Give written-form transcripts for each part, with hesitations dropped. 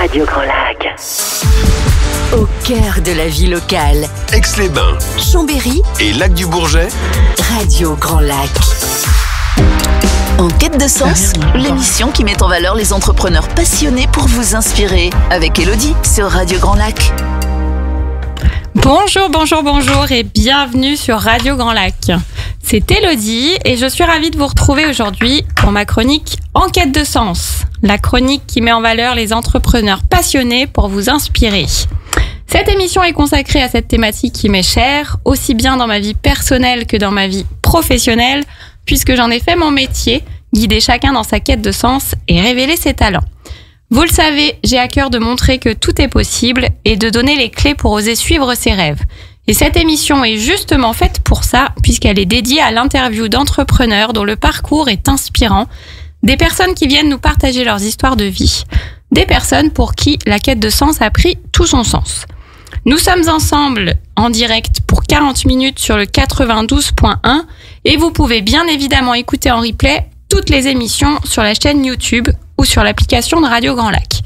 Radio Grand Lac. Au cœur de la vie locale. Aix-les-Bains, Chambéry et Lac-du-Bourget. Radio Grand Lac. En quête de sens, l'émission qui met en valeur les entrepreneurs passionnés pour vous inspirer. Avec Elodie sur Radio Grand Lac. Bonjour et bienvenue sur Radio Grand Lac. C'est Elodie et je suis ravie de vous retrouver aujourd'hui pour ma chronique En quête de sens. La chronique qui met en valeur les entrepreneurs passionnés pour vous inspirer. Cette émission est consacrée à cette thématique qui m'est chère, aussi bien dans ma vie personnelle que dans ma vie professionnelle, puisque j'en ai fait mon métier, guider chacun dans sa quête de sens et révéler ses talents. Vous le savez, j'ai à cœur de montrer que tout est possible et de donner les clés pour oser suivre ses rêves. Et cette émission est justement faite pour ça, puisqu'elle est dédiée à l'interview d'entrepreneurs dont le parcours est inspirant, des personnes qui viennent nous partager leurs histoires de vie, des personnes pour qui la quête de sens a pris tout son sens. Nous sommes ensemble en direct pour 40 minutes sur le 92.1 et vous pouvez bien évidemment écouter en replay toutes les émissions sur la chaîne YouTube ou sur l'application de Radio Grand Lac.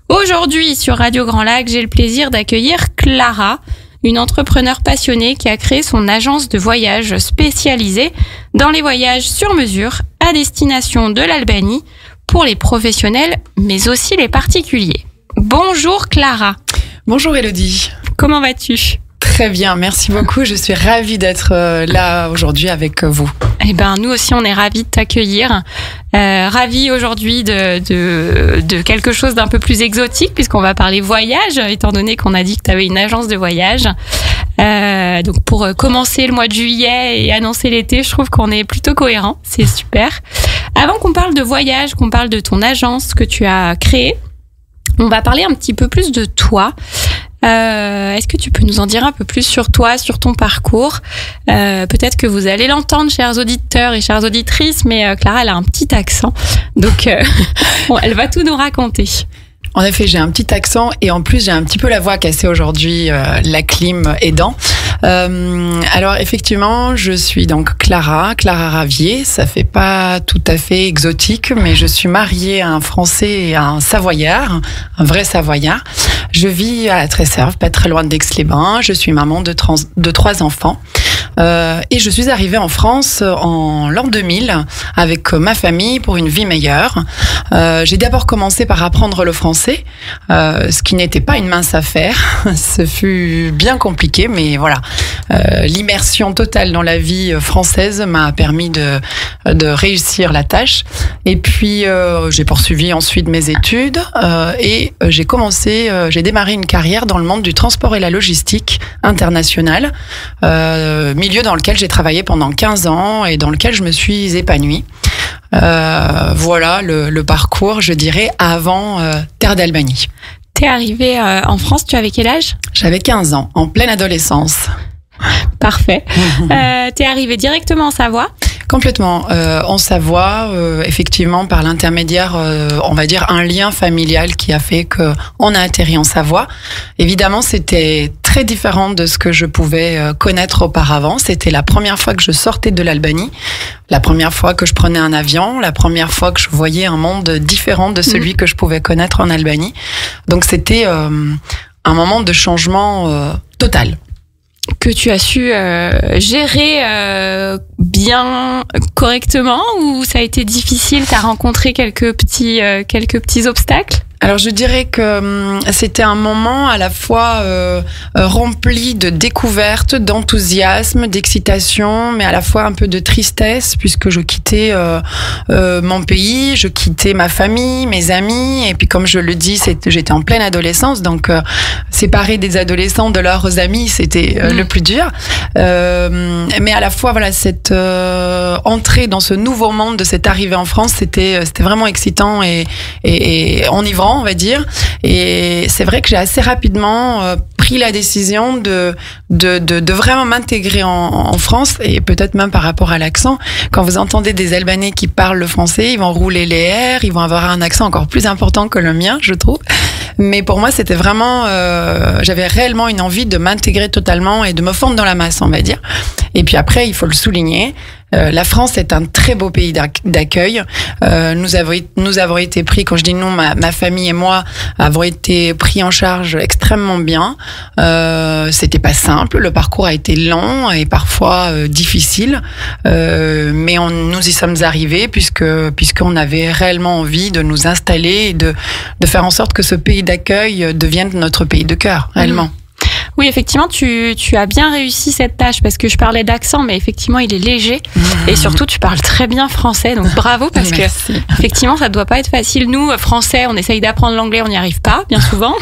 Aujourd'hui sur Radio Grand Lac, j'ai le plaisir d'accueillir Clara, une entrepreneure passionnée qui a créé son agence de voyage spécialisée dans les voyages sur mesure à destination de l'Albanie pour les professionnels mais aussi les particuliers. Bonjour Clara. Bonjour Elodie. Comment vas-tu ? Très bien, merci beaucoup. Je suis ravie d'être là aujourd'hui avec vous. Eh ben, nous aussi, on est ravis de t'accueillir. Ravis aujourd'hui de quelque chose d'un peu plus exotique, puisqu'on va parler voyage, étant donné qu'on a dit que tu avais une agence de voyage. Donc, pour commencer le mois de juillet et annoncer l'été, je trouve qu'on est plutôt cohérent. C'est super. Avant qu'on parle de voyage, qu'on parle de ton agence que tu as créée, on va parler un petit peu plus de toi. Est-ce que tu peux nous en dire un peu plus sur toi, sur ton parcours ? Peut-être que vous allez l'entendre, chers auditeurs et chères auditrices, mais Clara, elle a un petit accent. Donc, bon, elle va tout nous raconter. En effet, j'ai un petit accent et en plus, j'ai un petit peu la voix cassée aujourd'hui, la clim aidant. Alors, effectivement, je suis donc Clara Ravier. Ça fait pas tout à fait exotique, mais je suis mariée à un Français et à un Savoyard, un vrai Savoyard. Je vis à la Tresserve, pas très loin d'Aix-les-Bains. Je suis maman de 3 enfants. Et je suis arrivée en France en l'an 2000 avec ma famille pour une vie meilleure. J'ai d'abord commencé par apprendre le français, ce qui n'était pas une mince affaire. Ce fut bien compliqué, mais voilà. L'immersion totale dans la vie française m'a permis de réussir la tâche. Et puis, j'ai poursuivi ensuite mes études et j'ai démarré une carrière dans le monde du transport et la logistique internationale, milieu dans lequel j'ai travaillé pendant 15 ans et dans lequel je me suis épanouie. Voilà le parcours, je dirais, avant Terre d'Albanie. T'es arrivée en France, tu avais quel âge ? J'avais 15 ans, en pleine adolescence. Parfait. T'es arrivée directement en Savoie ? Complètement. En Savoie, effectivement, par l'intermédiaire, on va dire, un lien familial qui a fait qu'on a atterri en Savoie. Évidemment, c'était très différent de ce que je pouvais connaître auparavant. C'était la première fois que je sortais de l'Albanie, la première fois que je prenais un avion, la première fois que je voyais un monde différent de celui que je pouvais connaître en Albanie. Donc, c'était un moment de changement total. Que tu as su gérer bien, correctement, ou ça a été difficile ? T'as rencontré quelques petits obstacles ? Alors je dirais que c'était un moment à la fois rempli de découvertes, d'enthousiasme, d'excitation, mais à la fois un peu de tristesse puisque je quittais mon pays, je quittais ma famille, mes amis, et puis comme je le dis, j'étais en pleine adolescence, donc séparer des adolescents de leurs amis, c'était le plus dur. Mais à la fois, voilà, cette entrée dans ce nouveau monde, de cette arrivée en France, c'était vraiment excitant et enivrant, on va dire. Et c'est vrai que j'ai assez rapidement pris la décision de vraiment m'intégrer en France, et peut-être même par rapport à l'accent. Quand vous entendez des Albanais qui parlent le français, ils vont rouler les R, ils vont avoir un accent encore plus important que le mien, je trouve. Mais pour moi, c'était vraiment... j'avais réellement une envie de m'intégrer totalement et de me fondre dans la masse, on va dire. Et puis après, il faut le souligner, La France est un très beau pays d'accueil. Nous avons été pris, quand je dis nous, ma famille et moi, avons été pris en charge extrêmement bien. C'était pas simple, le parcours a été long et parfois difficile, mais nous y sommes arrivés puisqu'on avait réellement envie de nous installer et de faire en sorte que ce pays d'accueil devienne notre pays de cœur, réellement. Oui, effectivement, tu as bien réussi cette tâche parce que je parlais d'accent, mais effectivement, il est léger et surtout, tu parles très bien français, donc bravo parce que effectivement, ça ne doit pas être facile. Nous, Français, on essaye d'apprendre l'anglais, on n'y arrive pas, bien souvent.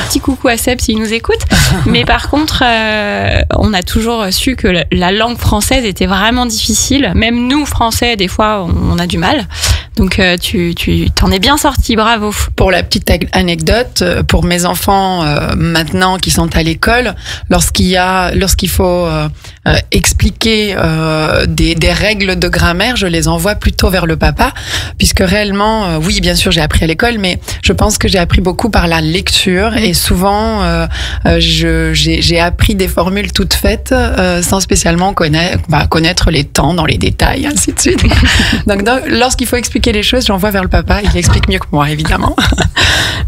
Petit coucou à Seb s'il nous écoute. Mais par contre, on a toujours su que la langue française était vraiment difficile. Même nous, Français, des fois, on a du mal. Donc, tu t'en es bien sorti, bravo. Pour la petite anecdote, pour mes enfants maintenant qui sont à l'école, lorsqu'il faut expliquer des règles de grammaire, je les envoie plutôt vers le papa, puisque réellement, oui, bien sûr, j'ai appris à l'école, mais je pense que j'ai appris beaucoup par la lecture et souvent, j'ai appris des formules toutes faites sans spécialement connaître les temps dans les détails, ainsi de suite. Donc lorsqu'il faut expliquer les choses, j'envoie vers le papa, il explique mieux que moi, évidemment.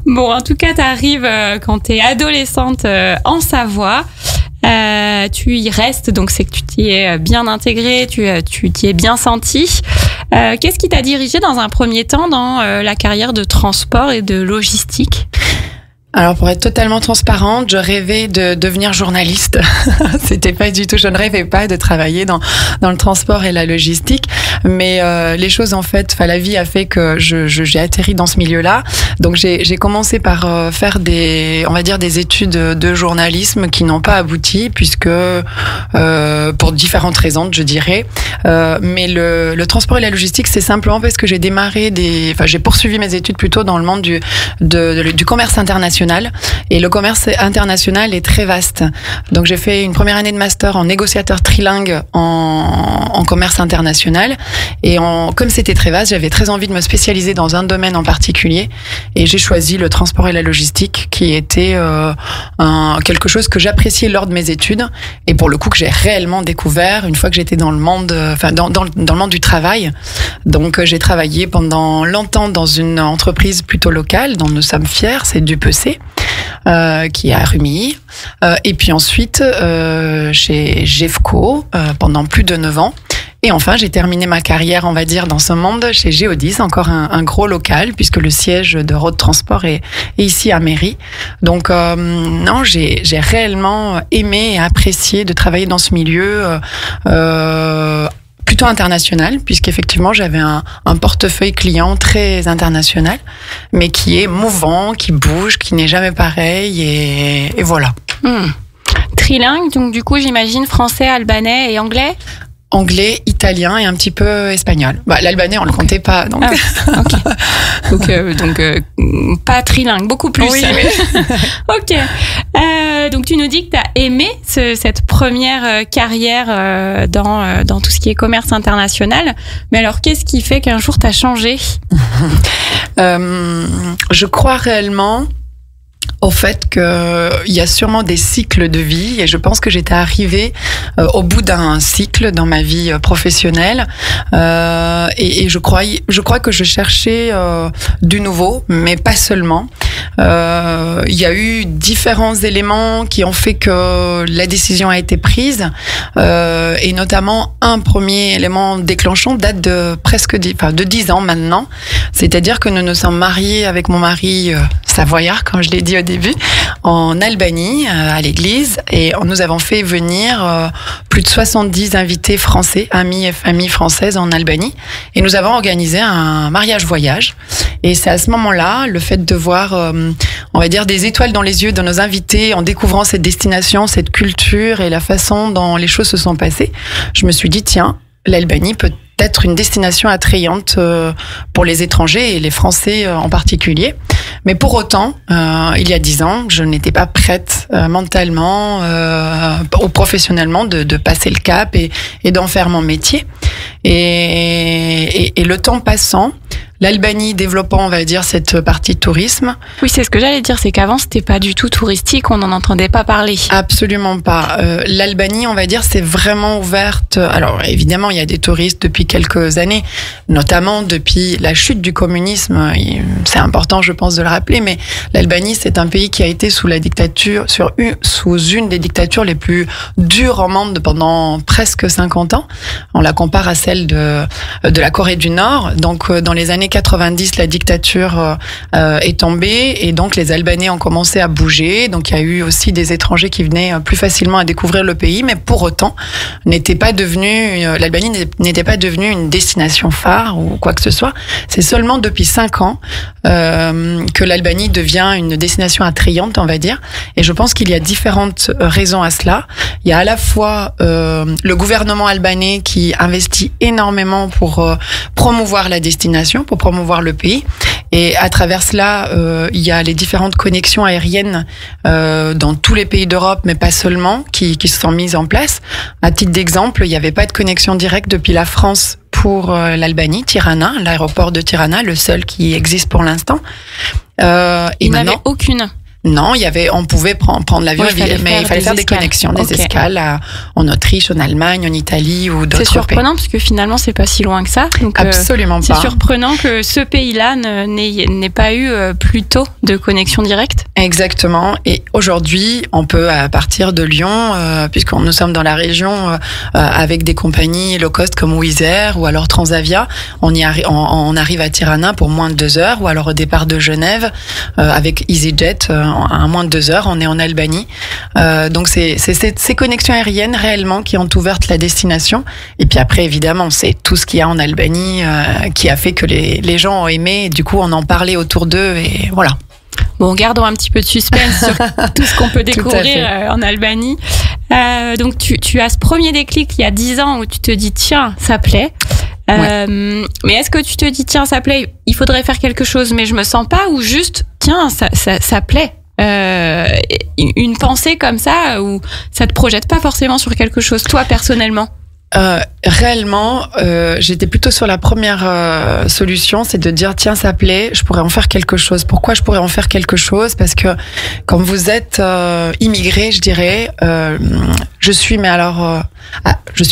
Bon, en tout cas, t'arrives quand t'es adolescente en Savoie. Tu y restes, donc c'est que tu t'y es bien intégrée, tu t'y es bien sentie. Qu'est-ce qui t'a dirigée dans un premier temps dans la carrière de transport et de logistique ? Alors, pour être totalement transparente, je rêvais de devenir journaliste. C'était pas du tout, je ne rêvais pas de travailler dans le transport et la logistique. Mais les choses, en fait, la vie a fait que j'ai atterri dans ce milieu-là. Donc, j'ai commencé par faire des études de journalisme qui n'ont pas abouti, puisque pour différentes raisons, je dirais. Mais le transport et la logistique, c'est simplement parce que j'ai poursuivi mes études plutôt dans le monde du commerce international. Et le commerce international est très vaste. Donc j'ai fait une première année de master en négociateur trilingue en commerce international. Et comme c'était très vaste, j'avais très envie de me spécialiser dans un domaine en particulier. Et j'ai choisi le transport et la logistique, qui était quelque chose que j'appréciais lors de mes études. Et pour le coup, que j'ai réellement découvert une fois que j'étais dans le monde, dans le monde du travail. Donc j'ai travaillé pendant longtemps dans une entreprise plutôt locale, dont nous sommes fiers, c'est Dupec. Qui est à Rumilly. Et puis ensuite, chez Jeffco, pendant plus de 9 ans. Et enfin, j'ai terminé ma carrière, on va dire, dans ce monde chez Géodis, encore un gros local, puisque le siège de Road Transport est ici à Méry. Donc, non, j'ai réellement aimé et apprécié de travailler dans ce milieu plutôt international, puisqu'effectivement j'avais un portefeuille client très international, mais qui est mouvant, qui bouge, qui n'est jamais pareil, et voilà. Trilingue, donc du coup j'imagine français, albanais et anglais ? Anglais, italien et un petit peu espagnol. L'albanais, on le comptait pas, donc. Donc pas trilingue, beaucoup plus. Oui. Ok. Donc tu nous dis que tu as aimé cette première carrière dans tout ce qui est commerce international. Mais alors, qu'est-ce qui fait qu'un jour tu as changé ? Je crois réellement au fait qu'il y a sûrement des cycles de vie, et je pense que j'étais arrivée au bout d'un cycle dans ma vie professionnelle, et je crois que je cherchais du nouveau, mais pas seulement. Il y a eu différents éléments qui ont fait que la décision a été prise, et notamment un premier élément déclenchant date de presque 10 ans maintenant. C'est-à-dire que nous nous sommes mariés avec mon mari savoyard, comme je l'ai dit au début, en Albanie, à l'église, et nous avons fait venir plus de 70 invités français, amis et familles françaises en Albanie, et nous avons organisé un mariage-voyage. Et c'est à ce moment-là, le fait de voir, on va dire, des étoiles dans les yeux de nos invités en découvrant cette destination, cette culture et la façon dont les choses se sont passées, je me suis dit, tiens, l'Albanie peut être une destination attrayante pour les étrangers et les Français en particulier. Mais pour autant, il y a 10 ans, je n'étais pas prête mentalement ou professionnellement de passer le cap et d'en faire mon métier. Et le temps passant, l'Albanie développant, on va dire, cette partie tourisme. Oui, c'est ce que j'allais dire, c'est qu'avant, c'était pas du tout touristique, on n'en entendait pas parler. Absolument pas. L'Albanie, on va dire, c'est vraiment ouverte. Alors, évidemment, il y a des touristes depuis quelques années, notamment depuis la chute du communisme. C'est important, je pense, de le rappeler, mais l'Albanie, c'est un pays qui a été sous la dictature, sous une des dictatures les plus dures au monde pendant presque 50 ans. On la compare à celle de la Corée du Nord. Donc, dans les années 90, la dictature est tombée et donc les Albanais ont commencé à bouger. Donc, il y a eu aussi des étrangers qui venaient plus facilement à découvrir le pays, mais pour autant, l'Albanie n'était pas devenue une destination phare ou quoi que ce soit. C'est seulement depuis 5 ans que l'Albanie devient une destination attrayante, on va dire. Et je pense qu'il y a différentes raisons à cela. Il y a à la fois le gouvernement albanais qui investit énormément pour promouvoir la destination, pour promouvoir le pays. Et à travers cela, il y a les différentes connexions aériennes dans tous les pays d'Europe, mais pas seulement, qui se sont mises en place. À titre d'exemple, il n'y avait pas de connexion directe depuis la France pour l'Albanie, Tirana, l'aéroport de Tirana, le seul qui existe pour l'instant. Il n'y avait aucune. Non, on pouvait prendre l'avion, mais il fallait faire des connexions, des escales en Autriche, en Allemagne, en Italie ou d'autres pays. C'est surprenant parce que finalement, c'est pas si loin que ça. Donc, absolument pas. C'est surprenant que ce pays-là n'ait pas eu plus tôt de connexion directe. Exactement. Et aujourd'hui, on peut, à partir de Lyon, puisqu'on nous sommes dans la région, avec des compagnies low cost comme Wizz Air ou alors Transavia, on arrive à Tirana pour moins de 2 heures, ou alors au départ de Genève, avec EasyJet, à moins de 2 heures, on est en Albanie. Donc c'est ces connexions aériennes réellement qui ont ouvert la destination. Et puis après, évidemment, c'est tout ce qu'il y a en Albanie qui a fait que les gens ont aimé. Et du coup, on en parlait autour d'eux et voilà. Bon, gardons un petit peu de suspense sur tout ce qu'on peut découvrir en Albanie. Donc tu as ce premier déclic il y a 10 ans où tu te dis tiens, ça plaît. Ouais. Mais est-ce que tu te dis tiens, ça plaît, il faudrait faire quelque chose mais je me sens pas, ou juste tiens, ça plaît? Une pensée comme ça où ça te projette pas forcément sur quelque chose toi personnellement? Réellement, j'étais plutôt sur la première solution, c'est de dire tiens, ça plaît, je pourrais en faire quelque chose. Pourquoi je pourrais en faire quelque chose? Parce que quand vous êtes immigré, je dirais, je suis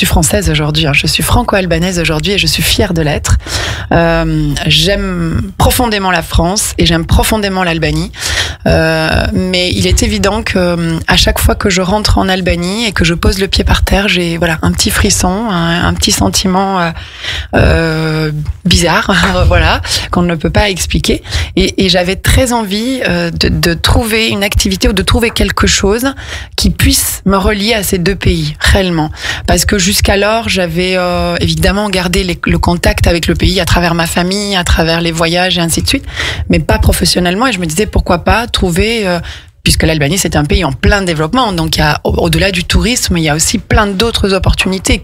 française aujourd'hui, je suis franco-albanaise aujourd'hui et je suis fière de l'être. J'aime profondément la France et j'aime profondément l'Albanie. Mais il est évident que à chaque fois que je rentre en Albanie et que je pose le pied par terre, j'ai un petit frisson, un petit sentiment bizarre, qu'on ne peut pas expliquer. Et j'avais très envie de trouver une activité ou de trouver quelque chose qui puisse me relier à ces deux pays, réellement. Parce que jusqu'alors, j'avais évidemment gardé le contact avec le pays à travers ma famille, à travers les voyages et ainsi de suite, mais pas professionnellement. Et je me disais pourquoi pas trouver... puisque l'Albanie, c'est un pays en plein développement. Donc, il y a, au-delà du tourisme, il y a aussi plein d'autres opportunités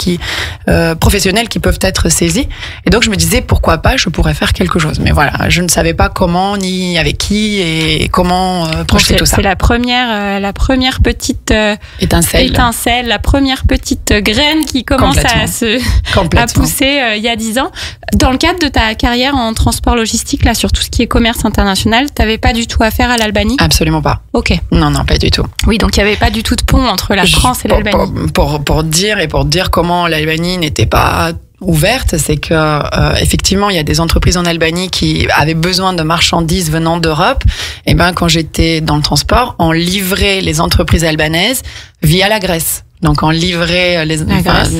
professionnelles qui peuvent être saisies. Et donc, je me disais, pourquoi pas, je pourrais faire quelque chose. Mais voilà, je ne savais pas comment, ni avec qui, et comment projeter tout ça. C'est la première petite étincelle, la première petite graine qui commence à pousser il y a 10 ans. Dans le cadre de ta carrière en transport logistique, là, sur tout ce qui est commerce international, t'avais pas du tout affaire à l'Albanie? Absolument pas. Ok. Non, pas du tout. Oui, donc il n'y avait pas du tout de pont entre la France et l'Albanie. Pour dire comment l'Albanie n'était pas ouverte, c'est que effectivement il y a des entreprises en Albanie qui avaient besoin de marchandises venant d'Europe. Et quand j'étais dans le transport, on livrait les entreprises albanaises via la Grèce. Donc on livrait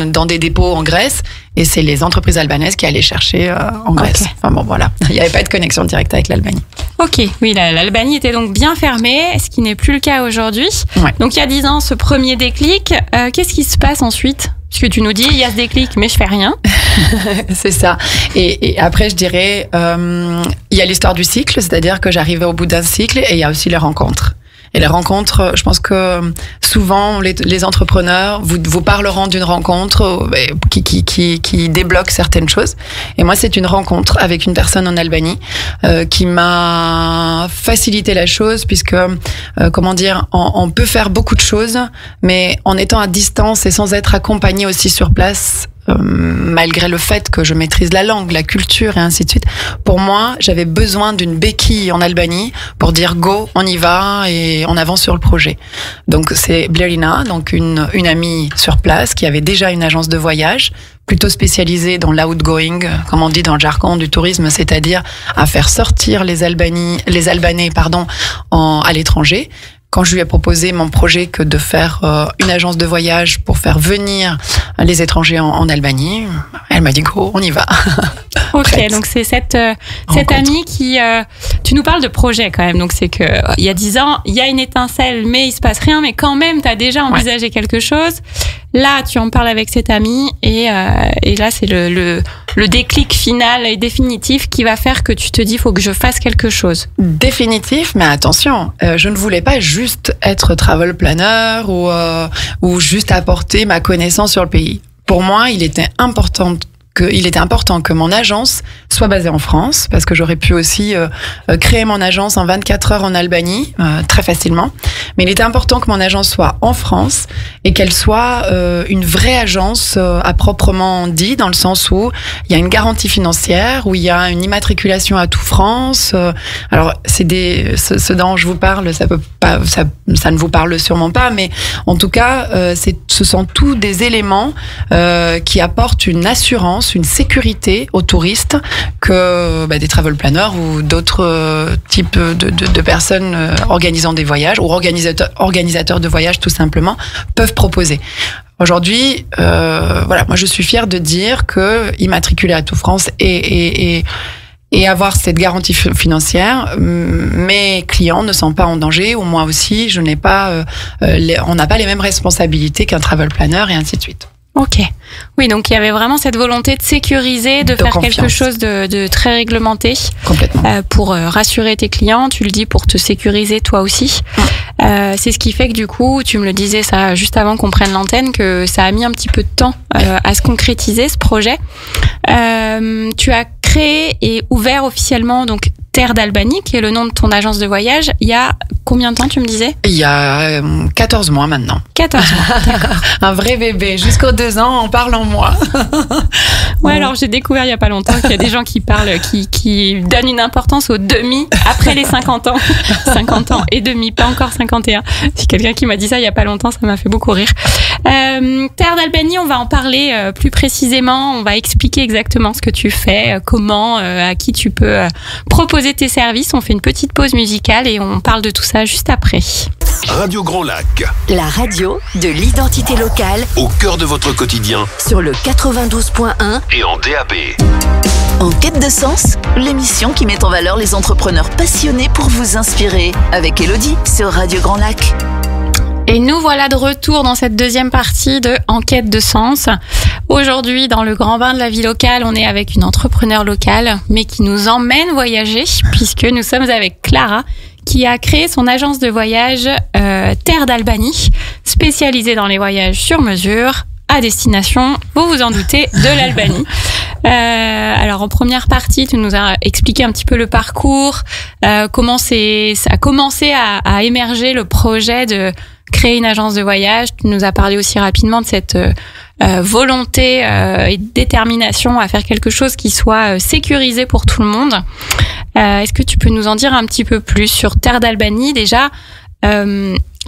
dans des dépôts en Grèce et c'est les entreprises albanaises qui allaient chercher en Grèce. Okay. Enfin bon, voilà, il n'y avait pas de connexion directe avec l'Albanie. Ok, oui, l'Albanie était donc bien fermée, ce qui n'est plus le cas aujourd'hui. Ouais. Donc il y a 10 ans, ce premier déclic, qu'est-ce qui se passe ensuite? Parce que tu nous dis, il y a ce déclic, mais je fais rien. C'est ça. Et après, je dirais, il y a l'histoire du cycle, c'est-à-dire que j'arrivais au bout d'un cycle et il y a aussi les rencontres. Et les rencontres, je pense que souvent les entrepreneurs vous parleront d'une rencontre qui débloque certaines choses. Et moi, c'est une rencontre avec une personne en Albanie qui m'a facilité la chose, puisque on peut faire beaucoup de choses, mais en étant à distance et sans être accompagné aussi sur place. malgré le fait que je maîtrise la langue, la culture et ainsi de suite. Pour moi, j'avais besoin d'une béquille en Albanie pour dire go, on y va et on avance sur le projet. Donc c'est Blerina, donc une amie sur place qui avait déjà une agence de voyage plutôt spécialisée dans l'outgoing, comme on dit dans le jargon du tourisme, c'est-à-dire à faire sortir les Albanais, à l'étranger. Quand je lui ai proposé mon projet que de faire une agence de voyage pour faire venir les étrangers en Albanie, elle m'a dit go, on y va. Ok, donc c'est cette amie qui... tu nous parles de projet quand même, donc c'est que il y a 10 ans, il y a une étincelle, mais il se passe rien, mais quand même, tu as déjà envisagé quelque chose. Là, tu en parles avec cette amie et là, c'est le déclic final et définitif qui va faire que tu te dis, faut que je fasse quelque chose. Définitif, mais attention, je ne voulais pas juste être travel planner ou juste apporter ma connaissance sur le pays. Pour moi, il était important que mon agence soit basée en France, parce que j'aurais pu aussi créer mon agence en 24 heures en Albanie, très facilement. Mais il était important que mon agence soit en France et qu'elle soit une vraie agence à proprement dit, dans le sens où il y a une garantie financière, où il y a une immatriculation à tout France. Alors, ce dont je vous parle, ça ne vous parle sûrement pas, mais en tout cas, ce sont tous des éléments qui apportent une assurance, une sécurité aux touristes que des travel planners ou d'autres types de personnes organisant des voyages ou organisateurs de voyages tout simplement peuvent proposer. Aujourd'hui, moi je suis fière de dire que immatriculer à tout France et avoir cette garantie financière, mes clients ne sont pas en danger, ou moi aussi, on n'a pas les mêmes responsabilités qu'un travel planner et ainsi de suite. Ok. Oui, donc il y avait vraiment cette volonté de sécuriser, de faire quelque chose de très réglementé. Complètement. Pour rassurer tes clients, tu le dis, pour te sécuriser toi aussi. C'est ce qui fait que du coup, tu me le disais ça juste avant qu'on prenne l'antenne, que ça a mis un petit peu de temps à se concrétiser ce projet. Tu as créé et ouvert officiellement donc Terre d'Albanie, qui est le nom de ton agence de voyage, il y a combien de temps, tu me disais ? Il y a 14 mois maintenant. 14 mois, d'accord. Un vrai bébé, jusqu'aux 2 ans, on parle en mois. Ouais, alors j'ai découvert il y a pas longtemps qu'il y a des gens qui parlent, qui donnent une importance au demi après les 50 ans. 50 ans et demi, pas encore 51. C'est quelqu'un qui m'a dit ça il y a pas longtemps, ça m'a fait beaucoup rire. Terre d'Albanie, on va en parler plus précisément, on va expliquer exactement ce que tu fais, comment, à qui tu peux proposer tes services. On fait une petite pause musicale et on parle de tout ça juste après. Radio Grand Lac, La radio de l'identité locale au cœur de votre quotidien sur le 92.1 et en DAB. En quête de sens, l'émission qui met en valeur les entrepreneurs passionnés pour vous inspirer. Avec Elodie sur Radio Grand Lac. Et nous voilà de retour dans cette deuxième partie de En quête de sens. Aujourd'hui, dans le grand bain de la vie locale, on est avec une entrepreneure locale, mais qui nous emmène voyager, puisque nous sommes avec Clara, qui a créé son agence de voyage Terre d'Albanie, spécialisée dans les voyages sur mesure, à destination, vous vous en doutez, de l'Albanie. Alors en première partie, tu nous as expliqué un petit peu le parcours, comment ça a commencé à émerger le projet de créer une agence de voyage. Tu nous as parlé aussi rapidement de cette volonté et détermination à faire quelque chose qui soit sécurisé pour tout le monde. Est-ce que tu peux nous en dire un petit peu plus sur Terre d'Albanie déjà?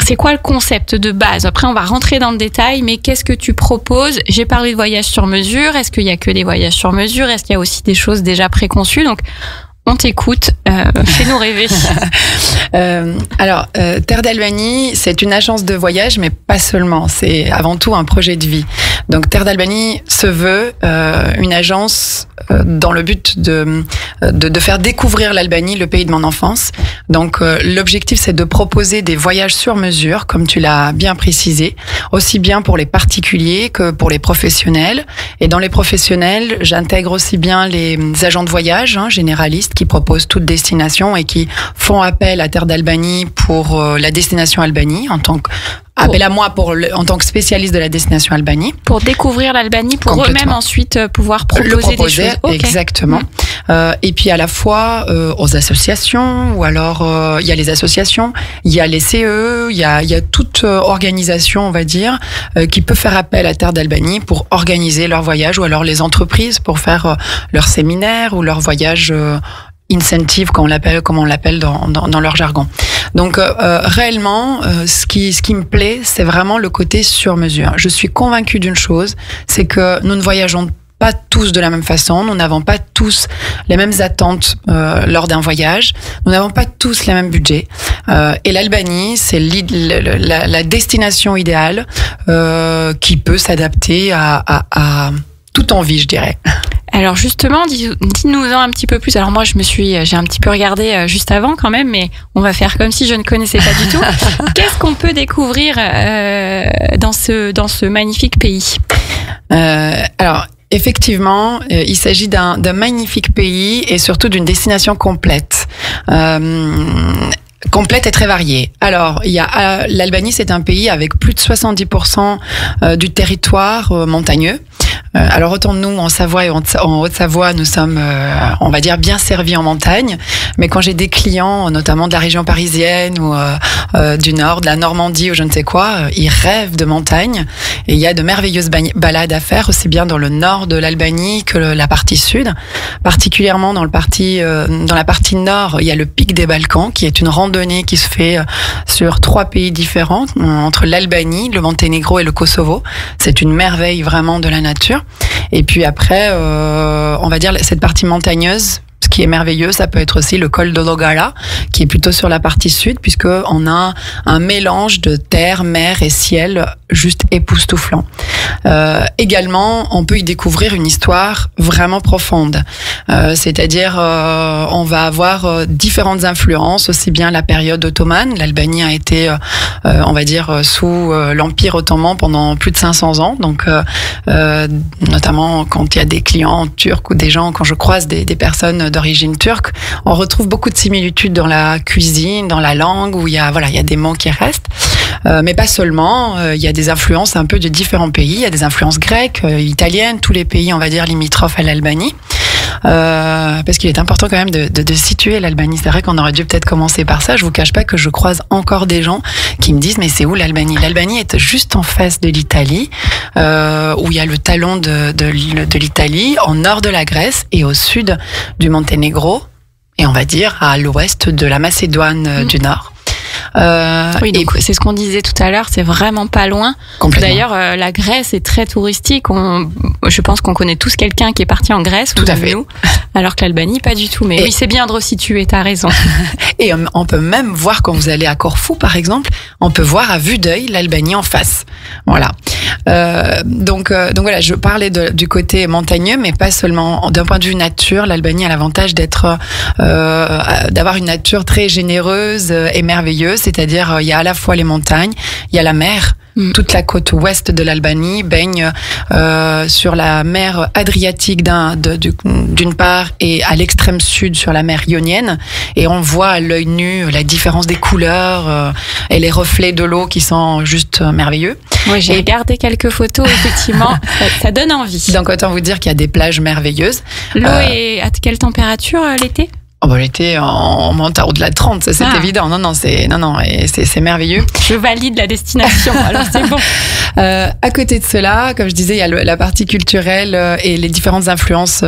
C'est quoi le concept de base? Après, on va rentrer dans le détail, mais qu'est-ce que tu proposes? J'ai parlé de voyages sur mesure. Est-ce qu'il y a que des voyages sur mesure? Est-ce qu'il y a aussi des choses déjà préconçues? Donc, on t'écoute, fais-nous rêver. Terre d'Albanie, c'est une agence de voyage, mais pas seulement. C'est avant tout un projet de vie. Donc, Terre d'Albanie se veut une agence dans le but de faire découvrir l'Albanie, le pays de mon enfance. Donc, l'objectif, c'est de proposer des voyages sur mesure, comme tu l'as bien précisé, aussi bien pour les particuliers que pour les professionnels. Et dans les professionnels, j'intègre aussi bien les agents de voyage, généralistes, qui proposent toute destination et qui font appel à Terre d'Albanie pour la destination Albanie en tant appel à moi en tant que spécialiste de la destination Albanie. Pour découvrir l'Albanie, pour eux-mêmes ensuite pouvoir proposer des choses. Okay. Exactement. Et puis à la fois aux associations, ou alors il y a les associations, il y a les CE, il y a toute organisation, on va dire, qui peut faire appel à Terre d'Albanie pour organiser leur voyage, ou alors les entreprises pour faire leur séminaire ou leur voyage incentive, comme on l'appelle dans leur jargon. Donc réellement, ce qui me plaît, c'est vraiment le côté sur mesure. Je suis convaincue d'une chose, c'est que nous ne voyageons pas tous de la même façon, nous n'avons pas tous les mêmes attentes lors d'un voyage, nous n'avons pas tous les mêmes budgets. Et l'Albanie, c'est la destination idéale qui peut s'adapter à toute envie, je dirais. Alors justement, dis-nous-en un petit peu plus. Alors moi, j'ai un petit peu regardé juste avant quand même, mais on va faire comme si je ne connaissais pas du tout. Qu'est-ce qu'on peut découvrir dans ce magnifique pays ? Alors, effectivement, il s'agit d'un magnifique pays et surtout d'une destination complète. Complète et très variée. Alors, l'Albanie, c'est un pays avec plus de 70% du territoire montagneux. Alors autant nous en Savoie et en Haute-Savoie, nous sommes, on va dire, bien servis en montagne. Mais quand j'ai des clients, notamment de la région parisienne ou du Nord, de la Normandie ou je ne sais quoi, ils rêvent de montagne. Et il y a de merveilleuses balades à faire, aussi bien dans le nord de l'Albanie que la partie sud. Particulièrement dans la partie nord, il y a le pic des Balkans, qui est une randonnée qui se fait sur 3 pays différents, entre l'Albanie, le Monténégro et le Kosovo. C'est une merveille vraiment de la nature. Et puis après, on va dire cette partie montagneuse, ce qui est merveilleux, ça peut être aussi le col de Logara, qui est plutôt sur la partie sud, puisque on a un mélange de terre, mer et ciel juste époustouflant. Également, on peut y découvrir une histoire vraiment profonde. C'est-à-dire, on va avoir différentes influences, aussi bien la période ottomane. L'Albanie a été, on va dire, sous l'Empire ottoman pendant plus de 500 ans. Donc, notamment quand il y a des clients turcs ou des gens, quand je croise des personnes d'origine turque, on retrouve beaucoup de similitudes dans la cuisine, dans la langue, où il y a des mots qui restent. Mais pas seulement, il y a des influences un peu de différents pays, il y a des influences grecques, italiennes, tous les pays, on va dire, limitrophes à l'Albanie. Parce qu'il est important quand même de situer l'Albanie. C'est vrai qu'on aurait dû peut-être commencer par ça. Je vous cache pas que je croise encore des gens qui me disent mais c'est où l'Albanie ? L'Albanie est juste en face de l'Italie, où il y a le talon de l'Italie, au nord de la Grèce et au sud du Monténégro, et on va dire à l'ouest de la Macédoine du Nord. Oui, donc c'est ce qu'on disait tout à l'heure, c'est vraiment pas loin. D'ailleurs, la Grèce est très touristique. Je pense qu'on connaît tous quelqu'un qui est parti en Grèce. Tout à fait. Nous, alors que l'Albanie, pas du tout. Mais oui, c'est bien de resituer, t'as raison. Et on peut même voir, quand vous allez à Corfou, par exemple, on peut voir à vue d'œil l'Albanie en face. Voilà. Donc voilà, je parlais du côté montagneux, mais pas seulement. D'un point de vue nature, l'Albanie a l'avantage d'avoir une nature très généreuse et merveilleuse. C'est-à-dire, il y a à la fois les montagnes, il y a la mer. Toute la côte ouest de l'Albanie baigne sur la mer Adriatique d'une part, et à l'extrême sud sur la mer Ionienne, et on voit à l'œil nu la différence des couleurs et les reflets de l'eau qui sont juste merveilleux. Oui, j'ai regardé quelques photos, effectivement, ça donne envie. Donc autant vous dire qu'il y a des plages merveilleuses. L'eau est à quelle température l'été ? Oh bah l'été, on monte à au-delà de 30, ça, c'est évident. Non, c'est merveilleux. Je valide la destination, alors c'est bon. À côté de cela, comme je disais, il y a la partie culturelle et les différentes influences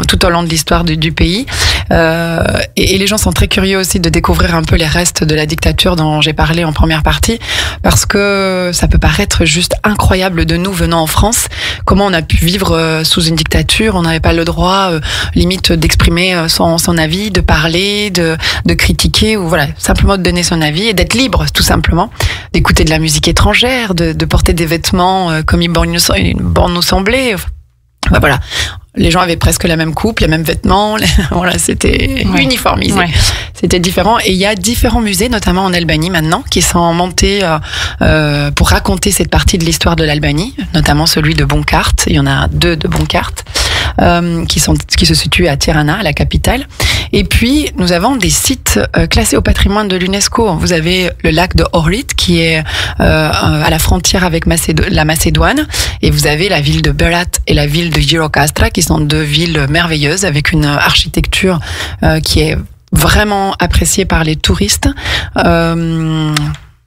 tout au long de l'histoire du pays. Et les gens sont très curieux aussi de découvrir un peu les restes de la dictature dont j'ai parlé en première partie, parce que ça peut paraître juste incroyable de nous venant en France. Comment on a pu vivre sous une dictature ? On n'avait pas le droit, limite, d'exprimer son avis, de parler, de critiquer, ou voilà, simplement de donner son avis et d'être libre, tout simplement, d'écouter de la musique étrangère, de porter des vêtements comme il bon nous semblait. Bah voilà, les gens avaient presque la même coupe, les mêmes vêtements, voilà, c'était uniformisé. Ouais. C'était différent, et il y a différents musées, notamment en Albanie maintenant, qui sont montés pour raconter cette partie de l'histoire de l'Albanie, notamment celui de Boncart. Il y en a 2 de Boncart. qui se situent à Tirana, à la capitale. Et puis, nous avons des sites classés au patrimoine de l'UNESCO. Vous avez le lac de Ohrid, qui est à la frontière avec la Macédoine. Et vous avez la ville de Berat et la ville de Gjirokastra, qui sont deux villes merveilleuses, avec une architecture qui est vraiment appréciée par les touristes.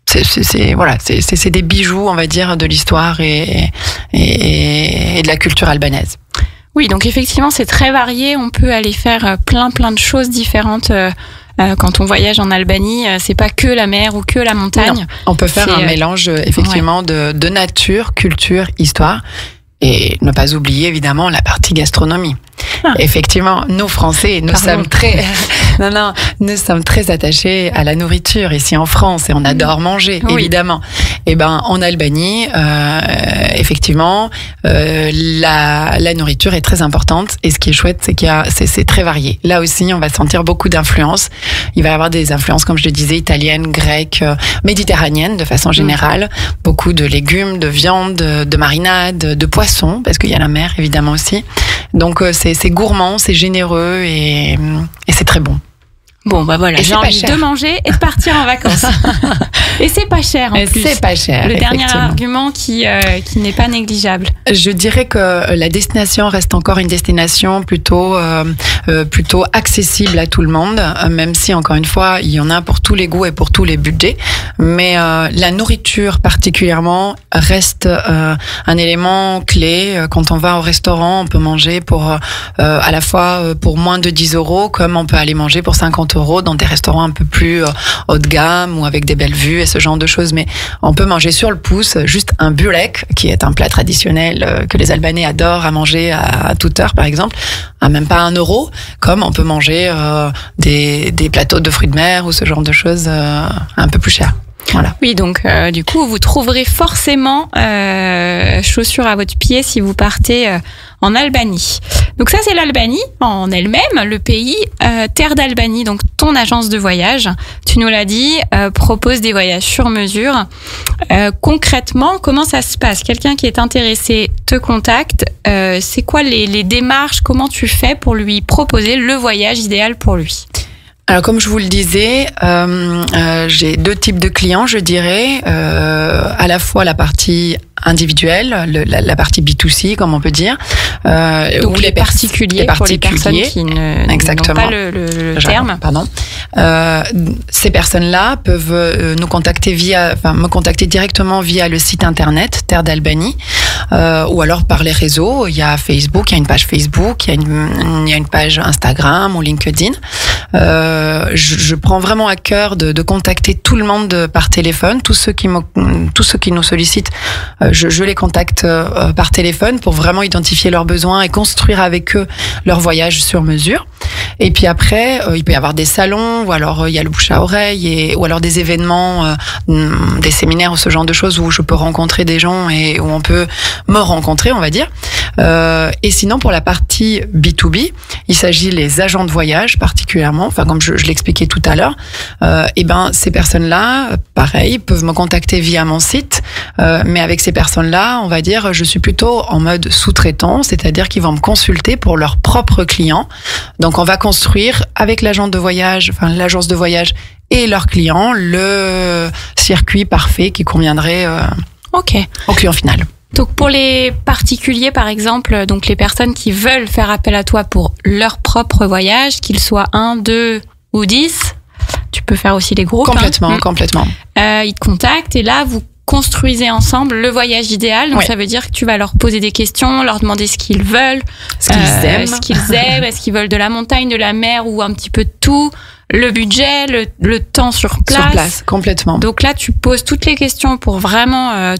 C'est des bijoux, on va dire, de l'histoire et de la culture albanaise. Oui, donc effectivement, c'est très varié. On peut aller faire plein de choses différentes. Quand on voyage en Albanie, c'est pas que la mer ou que la montagne. Non, on peut faire un mélange effectivement de nature, culture, histoire. Et ne pas oublier évidemment la partie gastronomie. Effectivement, nous Français, nous sommes très attachés à la nourriture ici en France et on adore manger, évidemment. Et en Albanie, effectivement, la nourriture est très importante. Et ce qui est chouette, c'est c'est très varié. Là aussi, on va sentir beaucoup d'influences. Il va y avoir des influences, comme je le disais, italiennes, grecques, méditerranéennes de façon générale. Beaucoup de légumes, de viande, de marinade, de poissons, parce qu'il y a la mer évidemment aussi. Donc c'est gourmand, c'est généreux et c'est très bon. Bon, voilà, j'ai envie de manger et de partir en vacances. Et c'est pas cher en plus. C'est pas cher. Le dernier argument qui n'est pas négligeable. Je dirais que la destination reste encore une destination plutôt accessible à tout le monde, même si encore une fois, il y en a pour tous les goûts et pour tous les budgets. Mais la nourriture particulièrement reste un élément clé. Quand on va au restaurant, on peut manger à la fois pour moins de 10 €, comme on peut aller manger pour 50 € dans des restaurants un peu plus haut de gamme ou avec des belles vues et ce genre de choses. Mais on peut manger sur le pouce juste un burek, qui est un plat traditionnel que les Albanais adorent à manger à toute heure, par exemple, à même pas 1 €, comme on peut manger des plateaux de fruits de mer ou ce genre de choses un peu plus chers. Voilà. Oui, donc du coup, vous trouverez forcément chaussures à votre pied si vous partez en Albanie. Donc ça, c'est l'Albanie en elle-même, le pays. Terre d'Albanie, donc ton agence de voyage, tu nous l'as dit, propose des voyages sur mesure. Concrètement, comment ça se passe ? Quelqu'un qui est intéressé te contacte. C'est quoi les démarches ? Comment tu fais pour lui proposer le voyage idéal pour lui ? Alors, comme je vous le disais, j'ai 2 types de clients, je dirais. À la fois la partie individuelle, la partie B2C, comme on peut dire. Donc les particuliers, pour les personnes qui n'ont pas le terme. Pardon. Ces personnes-là peuvent me contacter directement via le site internet Terre d'Albanie, ou alors par les réseaux. Il y a Facebook, il y a une page Facebook, il y a une page Instagram ou LinkedIn. Je prends vraiment à cœur de contacter tout le monde par téléphone, tous ceux qui nous sollicitent. Je les contacte par téléphone pour vraiment identifier leurs besoins et construire avec eux leur voyage sur mesure. Et puis après, il peut y avoir des salons, ou alors il y a le bouche à oreille, ou alors des événements, des séminaires ou ce genre de choses où je peux rencontrer des gens et où on peut me rencontrer, on va dire. Et sinon, pour la partie B2B, il s'agit des agents de voyage particulièrement, enfin comme je l'expliquais tout à l'heure. Ces personnes-là, pareil, peuvent me contacter via mon site, mais avec ces personnes-là, on va dire, je suis plutôt en mode sous-traitant, c'est-à-dire qu'ils vont me consulter pour leurs propres clients. Donc on va construire avec l'agence de voyage et leurs clients le circuit parfait qui conviendrait au client final. Donc pour les particuliers, par exemple, donc les personnes qui veulent faire appel à toi pour leur propre voyage, qu'ils soient 1, 2 ou 10, tu peux faire aussi les groupes. Complètement. Ils te contactent et là, vous construisez ensemble le voyage idéal. Donc ça veut dire que tu vas leur poser des questions, leur demander ce qu'ils veulent, ce qu'ils aiment, est-ce qu'ils veulent de la montagne, de la mer ou un petit peu de tout, le budget, le temps sur place. Sur place, complètement. Donc là, tu poses toutes les questions pour vraiment,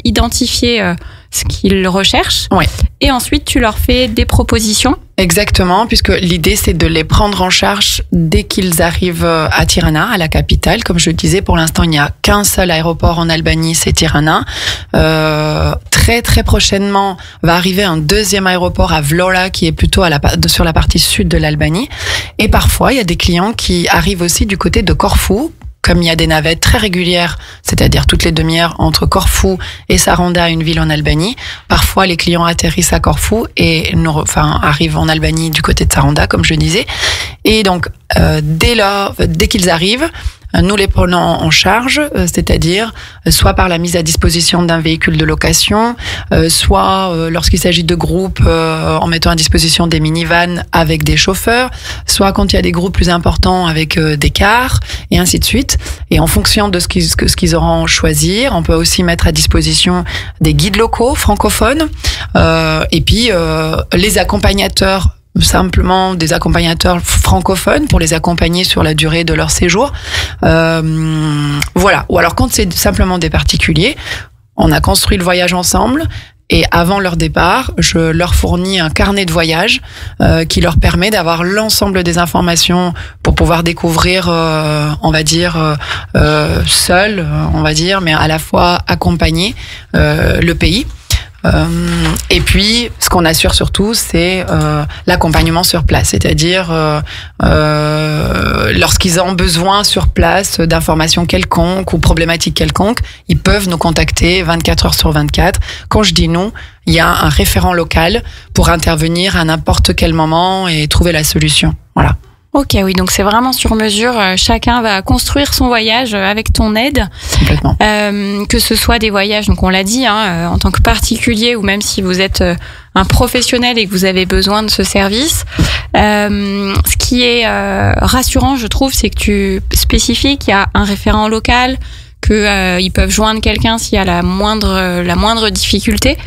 identifier ce qu'ils recherchent. Oui. Et ensuite, tu leur fais des propositions. Exactement, puisque l'idée, c'est de les prendre en charge dès qu'ils arrivent à Tirana, à la capitale. Comme je le disais, pour l'instant, il n'y a qu'un seul aéroport en Albanie, c'est Tirana. Très, très prochainement, va arriver un 2e aéroport à Vlora, qui est plutôt sur la partie sud de l'Albanie. Et parfois, il y a des clients qui arrivent aussi du côté de Corfou, comme il y a des navettes très régulières, c'est-à-dire toutes les demi-heures entre Corfou et Saranda, une ville en Albanie, parfois les clients atterrissent à Corfou et arrivent en Albanie du côté de Saranda, comme je disais. Et donc, dès qu'ils arrivent, nous les prenons en charge, c'est-à-dire soit par la mise à disposition d'un véhicule de location, soit lorsqu'il s'agit de groupes en mettant à disposition des minivans avec des chauffeurs, soit quand il y a des groupes plus importants avec des cars, et ainsi de suite. Et en fonction de ce qu'ils auront choisi, on peut aussi mettre à disposition des guides locaux francophones, et puis les accompagnateurs, simplement des accompagnateurs francophones pour les accompagner sur la durée de leur séjour. Voilà. Ou alors quand c'est simplement des particuliers, on a construit le voyage ensemble et avant leur départ, je leur fournis un carnet de voyage qui leur permet d'avoir l'ensemble des informations pour pouvoir découvrir, on va dire, seul, on va dire, mais à la fois accompagner le pays. Et puis, ce qu'on assure surtout, c'est l'accompagnement sur place, c'est-à-dire lorsqu'ils ont besoin sur place d'informations quelconques ou problématiques quelconques, ils peuvent nous contacter 24 heures sur 24. Quand je dis nous, il y a un référent local pour intervenir à n'importe quel moment et trouver la solution. Voilà. Ok, oui, donc c'est vraiment sur mesure. Chacun va construire son voyage avec ton aide. Complètement. Que ce soit des voyages, donc on l'a dit, en tant que particulier ou même si vous êtes un professionnel et que vous avez besoin de ce service. Ce qui est rassurant, je trouve, c'est que tu spécifies qu'il y a un référent local, que ils peuvent joindre quelqu'un s'il y a la moindre difficulté.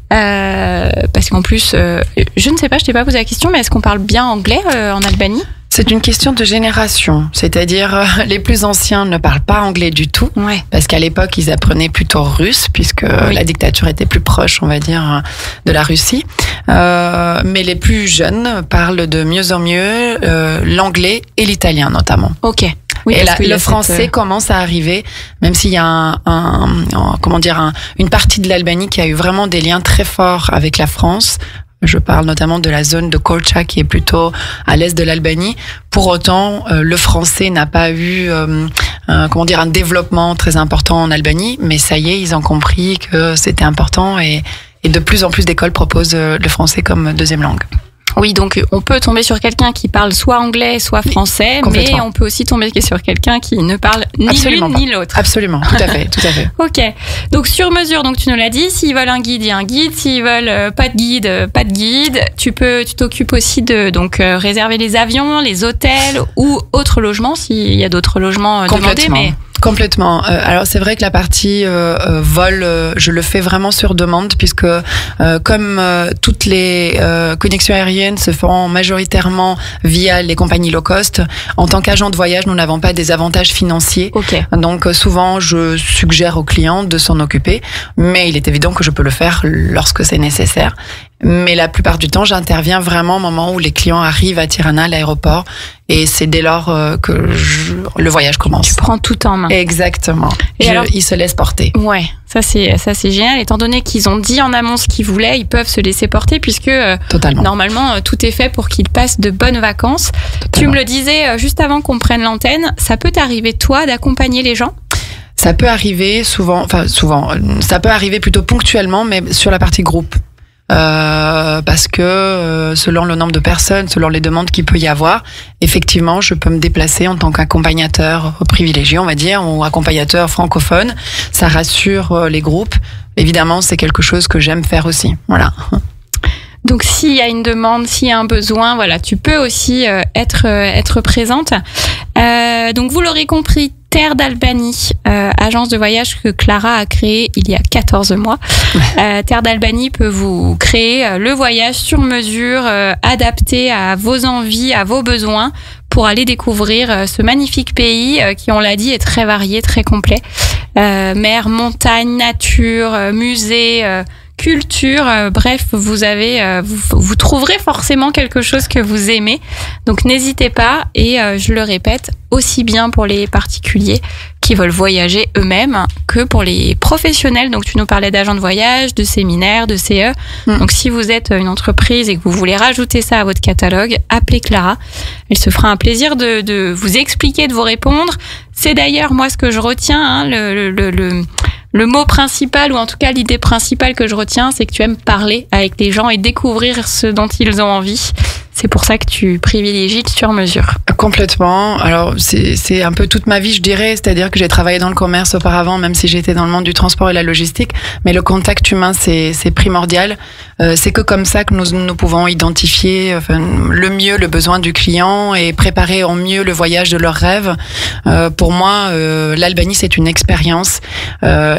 Parce qu'en plus, je ne sais pas, je t'ai pas posé la question, mais est-ce qu'on parle bien anglais en Albanie ? C'est une question de génération, c'est-à-dire les plus anciens ne parlent pas anglais du tout, ouais. Parce qu'à l'époque ils apprenaient plutôt russe, puisque oui. La dictature était plus proche, on va dire, de la Russie. Mais les plus jeunes parlent de mieux en mieux l'anglais et l'italien notamment. Ok. Oui, et là, le français commence à arriver, même s'il y a une partie de l'Albanie qui a eu vraiment des liens très forts avec la France. Je parle notamment de la zone de Korça qui est plutôt à l'est de l'Albanie. Pour autant, le français n'a pas eu un développement très important en Albanie, mais ça y est, ils ont compris que c'était important et de plus en plus d'écoles proposent le français comme deuxième langue. Oui, donc on peut tomber sur quelqu'un qui parle soit anglais, soit français, mais on peut aussi tomber sur quelqu'un qui ne parle ni l'une ni l'autre. Absolument, tout à fait, tout à fait. Ok, donc sur mesure, donc tu nous l'as dit, s'ils veulent un guide, il y a un guide, s'ils veulent pas de guide, tu t'occupes aussi de réserver les avions, les hôtels ou autres logements, s'il y a d'autres logements demandés, mais... Complètement. Alors c'est vrai que la partie vol, je le fais vraiment sur demande puisque comme toutes les connexions aériennes se font majoritairement via les compagnies low cost, en tant qu'agent de voyage, nous n'avons pas des avantages financiers. Okay. Donc souvent, je suggère aux clients de s'en occuper, mais il est évident que je peux le faire lorsque c'est nécessaire. Mais la plupart du temps, j'interviens vraiment au moment où les clients arrivent à Tirana, à l'aéroport, et c'est dès lors que le voyage commence. Tu prends tout en main. Exactement. Ils se laissent porter. Ouais, ça c'est génial. Étant donné qu'ils ont dit en amont ce qu'ils voulaient, ils peuvent se laisser porter puisque normalement tout est fait pour qu'ils passent de bonnes vacances. Totalement. Tu me le disais juste avant qu'on prenne l'antenne, ça peut t'arriver toi d'accompagner les gens ? Ça peut arriver souvent, ça peut arriver plutôt ponctuellement, mais sur la partie groupe. Parce que selon le nombre de personnes, selon les demandes qu'il peut y avoir, effectivement, je peux me déplacer en tant qu'accompagnateur privilégié, on va dire, ou accompagnateur francophone. Ça rassure les groupes. Évidemment, c'est quelque chose que j'aime faire aussi. Voilà. Donc, s'il y a une demande, s'il y a un besoin, voilà, tu peux aussi être présente. Donc, vous l'aurez compris, Terre d'Albanie, agence de voyage que Clara a créée il y a 14 mois. Terre d'Albanie peut vous créer le voyage sur mesure, adapté à vos envies, à vos besoins, pour aller découvrir ce magnifique pays qui, on l'a dit, est très varié, très complet. Mer, montagne, nature, musée, culture. Bref, vous trouverez forcément quelque chose que vous aimez. Donc n'hésitez pas, et je le répète, aussi bien pour les particuliers qui veulent voyager eux-mêmes que pour les professionnels. Donc tu nous parlais d'agents de voyage, de séminaires, de CE. Donc si vous êtes une entreprise et que vous voulez rajouter ça à votre catalogue, appelez Clara. Elle se fera un plaisir de vous expliquer, de vous répondre. C'est d'ailleurs moi ce que je retiens, le mot principal, ou en tout cas l'idée principale que je retiens, c'est que tu aimes parler avec les gens et découvrir ce dont ils ont envie. C'est pour ça que tu privilégies le sur-mesure. Complètement. Alors, c'est un peu toute ma vie, je dirais. C'est-à-dire que j'ai travaillé dans le commerce auparavant, même si j'étais dans le monde du transport et la logistique. Mais le contact humain, c'est primordial. C'est que comme ça que nous pouvons identifier le mieux le besoin du client et préparer au mieux le voyage de leurs rêves. Pour moi, l'Albanie, c'est une expérience.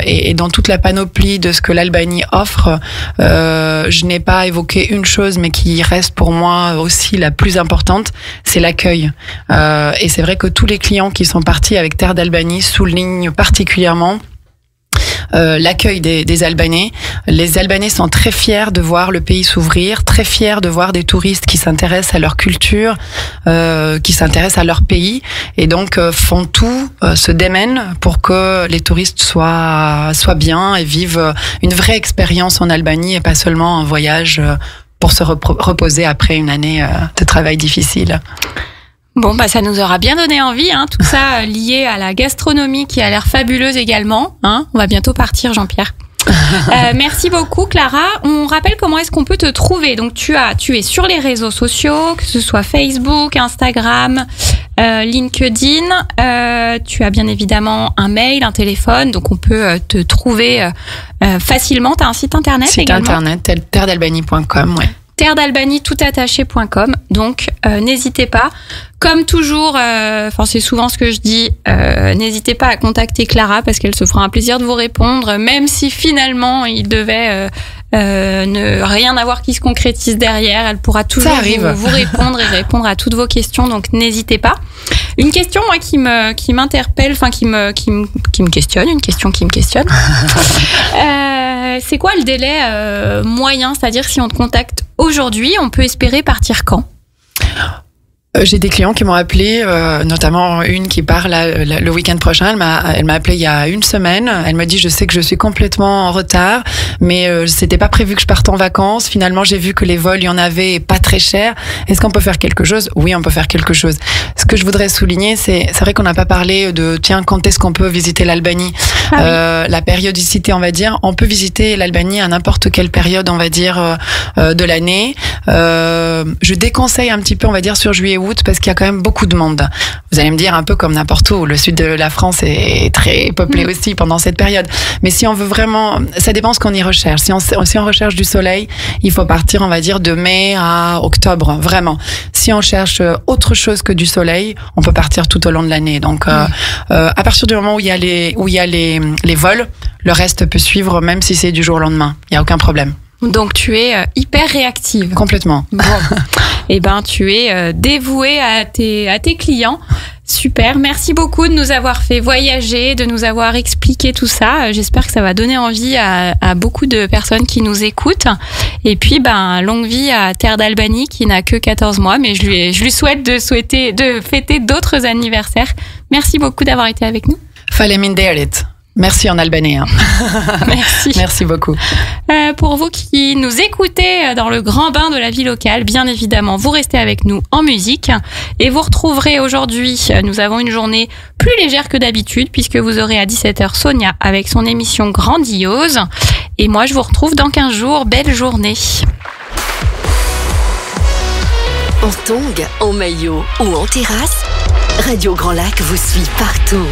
Et dans toute la panoplie de ce que l'Albanie offre, je n'ai pas évoqué une chose, mais qui reste pour moi aussi la plus importante, c'est l'accueil. Et c'est vrai que tous les clients qui sont partis avec Terre d'Albanie soulignent particulièrement l'accueil des Albanais. Les Albanais sont très fiers de voir le pays s'ouvrir, très fiers de voir des touristes qui s'intéressent à leur culture, qui s'intéressent à leur pays, et donc font tout, se démènent pour que les touristes soient bien et vivent une vraie expérience en Albanie et pas seulement un voyage pour se reposer après une année de travail difficile. Bon, bah ça nous aura bien donné envie, hein, tout ça lié à la gastronomie qui a l'air fabuleuse également. Hein. On va bientôt partir, Jean-Pierre. Merci beaucoup, Clara. On rappelle comment est-ce qu'on peut te trouver. Donc tu es sur les réseaux sociaux, que ce soit Facebook, Instagram, LinkedIn. Tu as bien évidemment un mail, un téléphone, donc on peut te trouver facilement. Tu as un site internet également. Site internet, terredalbanie.com, ouais. terredalbanie toutattaché.com. Donc n'hésitez pas. Comme toujours, c'est souvent ce que je dis, n'hésitez pas à contacter Clara parce qu'elle se fera un plaisir de vous répondre, même si finalement il devait ne rien avoir qui se concrétise derrière, elle pourra toujours vous répondre et répondre à toutes vos questions, donc n'hésitez pas. Une question moi qui m'interpelle, qui me questionne, une question qui me questionne. C'est quoi le délai moyen, c'est-à-dire si on te contacte aujourd'hui, on peut espérer partir quand ? J'ai des clients qui m'ont appelé, notamment une qui part le week-end prochain. Elle m'a appelé il y a une semaine. Elle me dit, je sais que je suis complètement en retard, mais c'était pas prévu que je parte en vacances. Finalement, j'ai vu que les vols, il y en avait pas très chers. Est-ce qu'on peut faire quelque chose ? Oui, on peut faire quelque chose. Ce que je voudrais souligner, c'est vrai qu'on n'a pas parlé de, quand est-ce qu'on peut visiter l'Albanie ? La périodicité, on va dire. On peut visiter l'Albanie à n'importe quelle période, on va dire, de l'année. Je déconseille un petit peu, on va dire, sur juillet-août, parce qu'il y a quand même beaucoup de monde. Vous allez me dire, un peu comme n'importe où, le sud de la France est très peuplé aussi pendant cette période. Mais si on veut vraiment, ça dépend ce qu'on y recherche. Si on recherche du soleil, il faut partir, on va dire, de mai à octobre, vraiment. Si on cherche autre chose que du soleil, on peut partir tout au long de l'année. Donc, à partir du moment où il y a les vols, le reste peut suivre, même si c'est du jour au lendemain. Il n'y a aucun problème. Donc tu es hyper réactive. Complètement. Bon. Eh ben tu es dévouée à tes clients. Super. Merci beaucoup de nous avoir fait voyager, de nous avoir expliqué tout ça. J'espère que ça va donner envie à beaucoup de personnes qui nous écoutent. Et puis longue vie à Terre d'Albanie qui n'a que 14 mois, mais je lui souhaite de fêter d'autres anniversaires. Merci beaucoup d'avoir été avec nous. Faleminderit. Merci en albanais. Hein. Merci. Merci beaucoup. Pour vous qui nous écoutez dans le grand bain de la vie locale, bien évidemment, vous restez avec nous en musique et vous retrouverez aujourd'hui, nous avons une journée plus légère que d'habitude puisque vous aurez à 17h Sonia avec son émission Grandiose. Et moi, je vous retrouve dans 15 jours. Belle journée. En tongs, en maillot ou en terrasse, Radio Grand Lac vous suit partout.